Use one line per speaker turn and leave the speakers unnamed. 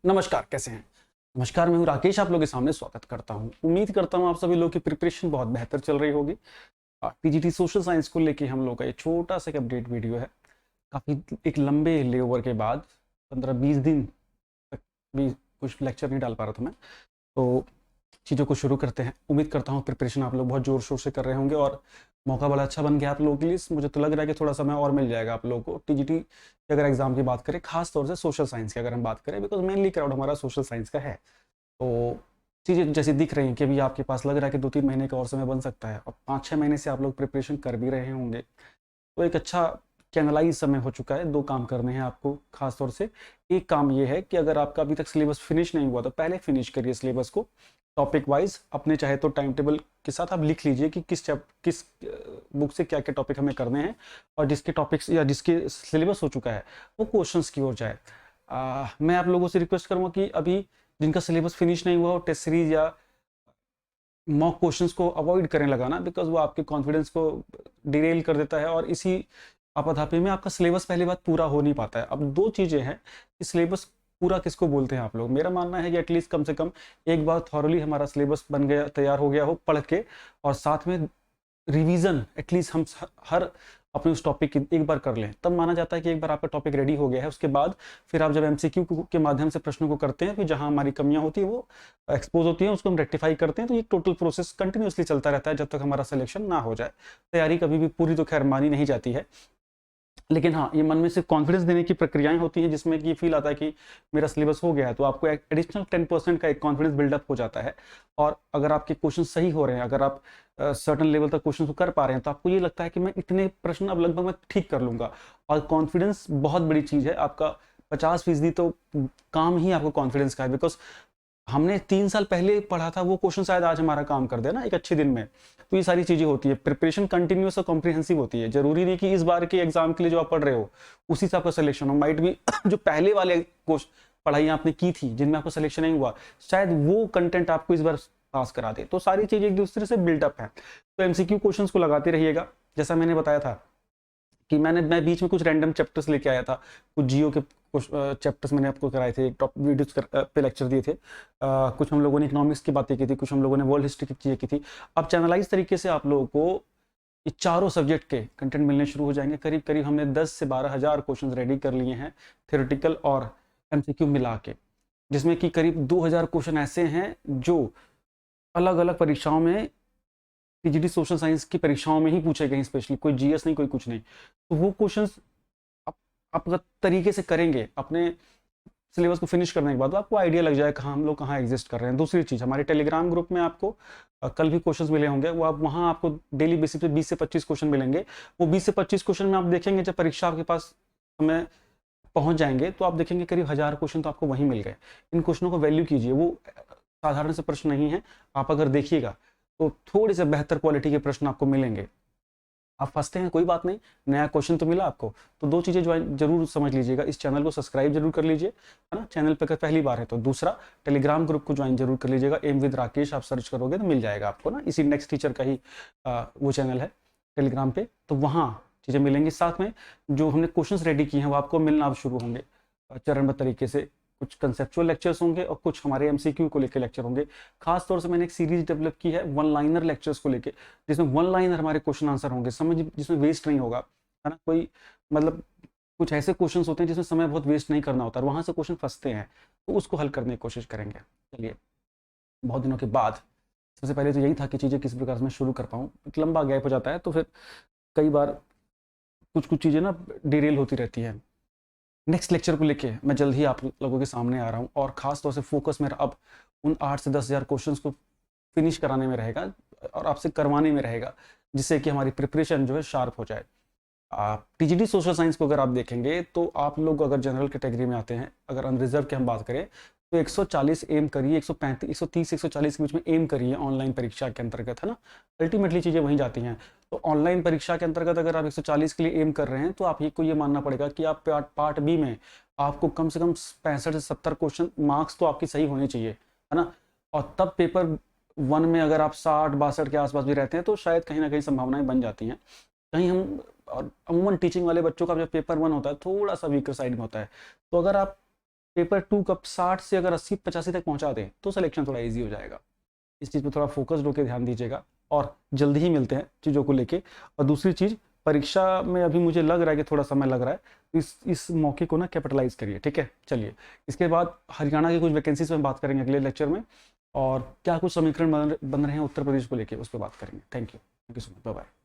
नमस्कार, कैसे हैं? नमस्कार, मैं हूँ राकेश, आप लोगों के सामने स्वागत करता हूँ। उम्मीद करता हूँ आप सभी लोगों की प्रिपरेशन बहुत बेहतर चल रही होगी। टीजीटी सोशल साइंस को लेके हम लोग का ये छोटा-सा एक अपडेट वीडियो है। काफ़ी एक लंबे लेओवर के बाद 15-20 दिन तक भी कुछ लेक्चर नहीं डाल पा रहा था मैं। तो चीज़ों को शुरू करते हैं। उम्मीद करता हूँ प्रिपरेशन आप लोग बहुत ज़ोर-शोर से कर रहे होंगे और मौका बड़ा अच्छा बन गया आप लोगों के लिए। मुझे तो लग रहा है कि थोड़ा समय और मिल जाएगा आप लोगों को। टीजीटी की अगर एग्ज़ाम की बात करें, ख़ास तौर से सोशल साइंस की अगर हम बात करें, बिकॉज़ मेनली क्राउड हमारा सोशल साइंस का है। तो चीज़ें जैसे दिख रही हैं कि अभी आपके पास लग रहा है कि 2-3 महीने का और समय बन सकता है और 5-6 महीने से आप लोग प्रिपरेशन कर भी रहे होंगे। तो एक अच्छा चैनलाइज़ समय हो चुका है, 2 काम करने हैं आपको ख़ास तौर से। एक काम ये है कि अगर आपका अभी तक सिलेबस फिनिश नहीं हुआ तो पहले फिनिश करिए सिलेबस को, टॉपिक वाइज़ अपने चाहे तो टाइम टेबल के साथ आप लिख लीजिए कि किस बुक से क्या-क्या टॉपिक हमें करने हैं और जिसके टॉपिक्स या जिसके सिलेबस हो चुका है, वो क्वेश्चंस की ओर जाए। मैं आप लोगों से रिक्वेस्ट करूँगा कि अभी जिनका सिलेबस फिनिश नहीं हुआ हो, टेस्ट सीरीज़ या मॉक क्वेश्चंस को अवॉइड करें लगाना, बिकॉज़ वो आपके कॉन्फिडेंस को डिरेल कर देता है और इसी आपाधापी में आपका सिलेबस पहली बात पूरा हो नहीं पाता है। अब 2 चीज़ें हैं कि सिलेबस पूरा किसको बोलते हैं आप लोग? मेरा मानना है कि एटलीस्ट कम से कम एक बार थॉरोली हमारा सिलेबस बन गया, तैयार हो गया हो पढ़ के, और साथ में रिवीजन एटलीस्ट हम हर अपने उस टॉपिक की एक बार कर लें, तब माना जाता है कि एक बार आपका टॉपिक रेडी हो गया है। उसके बाद फिर आप जब एमसीक्यू के माध्यम से प्रश्नों को करते हैं, फिर जहां हमारी कमियां होती है वो एक्सपोज होती हैं, उसको हम रेक्टिफाई करते हैं। तो ये टोटल प्रोसेस कंटिन्यूअसली चलता रहता है जब तक हमारा सिलेक्शन ना हो जाए। तैयारी कभी भी पूरी तो खैर मानी नहीं जाती है, लेकिन हाँ, ये मन में सिर्फ कॉन्फिडेंस देने की प्रक्रियाएँ होती हैं जिसमें कि फ़ील आता है कि मेरा सिलेबस हो गया है, तो आपको एक एडिशनल 10% का एक कॉन्फिडेंस बिल्डअप हो जाता है। और अगर आपके क्वेश्चन सही हो रहे हैं, अगर आप सर्टेन लेवल तक क्वेश्चन को कर पा रहे हैं, तो आपको ये लगता है कि मैं इतने प्रश्न अब लगभग मैं ठीक कर लूँगा। और कॉन्फिडेंस बहुत बड़ी चीज़ है। आपका 50% तो काम ही आपको कॉन्फिडेंस का है, बिकॉज़ हमने 3 साल पहले पढ़ा था वो क्वेश्चन शायद आज हमारा काम कर दे ना एक अच्छे दिन में। तो ये सारी चीज़ें होती है। प्रिपरेशन कंटीन्यूअस और कॉम्प्रिहेंसिव होती है। ज़रूरी नहीं कि इस बार के एग्ज़ाम के लिए जो आप पढ़ रहे हो, उसी से आपका सिलेक्शन हो। माइट बी जो पहले वाले पढ़ाइयाँ आपने की थी, जिनमें आपका सिलेक्शन नहीं हुआ, शायद वो कंटेंट आपको इस बार पास करा दे। तो सारी चीज़ें एक-दूसरे से बिल्ट अप हैं। तो एमसीक्यू क्वेश्चन्स को लगाते रहिएगा। जैसा मैंने बताया था कि मैं बीच में कुछ रैंडम चैप्टर्स लेके आया था। कुछ जियो के कुछ चैप्टर्स मैंने आपको कराए थे, टॉप वीडियोस पे लेक्चर दिए थे। कुछ हम लोगों ने इकोनॉमिक्स की बातें की थी, कुछ हम लोगों ने वर्ल्ड हिस्ट्री की चीज़ें की थी। अब चैनलाइज तरीके से आप लोगों को ये चारों सब्जेक्ट के कंटेंट मिलने शुरू हो जाएंगे। करीब करीब हमने 10 से 12 हज़ार क्वेश्चन रेडी कर लिए हैं, थ्योरेटिकल और एमसीक्यू मिला के, जिसमें कि करीब 2000 क्वेश्चन ऐसे हैं जो अलग अलग परीक्षाओं में, टीजीटी सोशल साइंस की परीक्षाओं में ही पूछे गए, स्पेशली कोई जीएस नहीं, कोई कुछ नहीं। तो वो क्वेश्चंस आप अगर तरीके से करेंगे अपने सिलेबस को फिनिश करने के बाद, तो आपको आइडिया लग जाएगा कहाँ हम लोग कहाँ एग्जिस्ट कर रहे हैं। दूसरी चीज़, हमारे टेलीग्राम ग्रुप में आपको कल भी क्वेश्चंस मिले होंगे, वो आप वहाँ आपको डेली बेसिस पे 20 से 25 क्वेश्चन मिलेंगे। वो 20 से 25 क्वेश्चन में आप देखेंगे जब परीक्षा आपके पास समय पहुँच जाएंगे, तो आप देखेंगे करीब 1000 क्वेश्चन तो आपको वहीं मिल गए। इन क्वेश्चनों को वैल्यू कीजिए, वो साधारण से प्रश्न नहीं है। आप अगर देखिएगा तो थोड़े से बेहतर क्वालिटी के प्रश्न आपको मिलेंगे। आप फँसते हैं, कोई बात नहीं, नया क्वेश्चन तो मिला आपको। तो 2 चीज़ें ज्वाइन ज़रूर समझ लीजिएगा। इस चैनल को सब्सक्राइब ज़रूर कर लीजिए, है ना? चैनल पे अगर पहली बार है तो। दूसरा, टेलीग्राम ग्रुप को ज्वाइन ज़रूर कर लीजिएगा। एम विद राकेश आप सर्च करोगे तो मिल जाएगा आपको ना। इसी नेक्स्ट टीचर का ही वो चैनल है टेलीग्राम पे, तो वहाँ चीज़ें मिलेंगी। साथ में जो हमने क्वेश्चंस रेडी किए हैं वो आपको मिलना अब शुरू होंगे चरणबद्ध तरीके से। कुछ कंसेप्चुअल लेक्चर्स होंगे और कुछ हमारे एमसीक्यू को लेके लेक्चर होंगे। खास तौर से मैंने एक सीरीज डेवलप की है वन लाइनर लेक्चर्स को लेके, जिसमें वन लाइनर हमारे क्वेश्चन आंसर होंगे, समझ जिसमें वेस्ट नहीं होगा, है ना? कोई मतलब कुछ ऐसे क्वेश्चंस होते हैं जिसमें समय बहुत वेस्ट नहीं करना होता है, वहाँ से क्वेश्चन फंसते हैं, तो उसको हल करने की कोशिश करेंगे। चलिए, बहुत दिनों के बाद सबसे पहले तो यही था कि चीज़ें किस प्रकार से मैं शुरू कर पाऊँ। एक लंबा गैप हो जाता है तो फिर कई बार कुछ-कुछ चीज़ें ना डिरेल होती रहती हैं। नेक्स्ट लेक्चर को लेके मैं जल्द ही आप लोगों के सामने आ रहा हूँ और ख़ास तौर से फोकस मेरा अब उन 8 से 10 हज़ार क्वेश्चंस को फिनिश कराने में रहेगा और आपसे करवाने में रहेगा, जिससे कि हमारी प्रिपरेशन जो है शार्प हो जाए। टीजीटी सोशल साइंस को अगर आप देखेंगे तो आप लोग अगर जनरल कैटेगरी में आते हैं, अगर अनरिजर्व की हम बात करें, तो 140 एम करिए, 135 130 140 के बीच में एम करिए ऑनलाइन परीक्षा के अंतर्गत, है ना? अल्टीमेटली चीज़ें वहीं जाती हैं। तो ऑनलाइन परीक्षा के अंतर्गत अगर आप 140 के लिए एम कर रहे हैं, तो आप को ये मानना पड़ेगा कि आप पार्ट बी में आपको कम से कम 65 से 70 क्वेश्चन मार्क्स तो आपकी सही होने चाहिए, है ना? और तब पेपर 1 में अगर आप 60-62 के आसपास भी रहते हैं, तो शायद कहीं ना कहीं संभावनाएं बन जाती हैं। कहीं हम, और अमूमन टीचिंग वाले बच्चों का जब पेपर 1 होता है, थोड़ा सा वीकर साइड में होता है। तो अगर आप पेपर 2 कब 60 से अगर 80-85 तक पहुंचा दें तो सिलेक्शन थोड़ा ईजी हो जाएगा। इस चीज़ पे थोड़ा फोकस्ड होकर ध्यान दीजिएगा और जल्दी ही मिलते हैं चीज़ों को लेके। और दूसरी चीज़, परीक्षा में अभी मुझे लग रहा है कि थोड़ा समय लग रहा है, इस मौके को ना कैपिटलाइज करिए, ठीक है। चलिए, इसके बाद हरियाणा की कुछ वैकेंसीज में बात करेंगे अगले लेक्चर में, और क्या कुछ समीकरण बन रहे हैं उत्तर प्रदेश को लेके, उस पर बात करेंगे। Thank you so much, bye bye.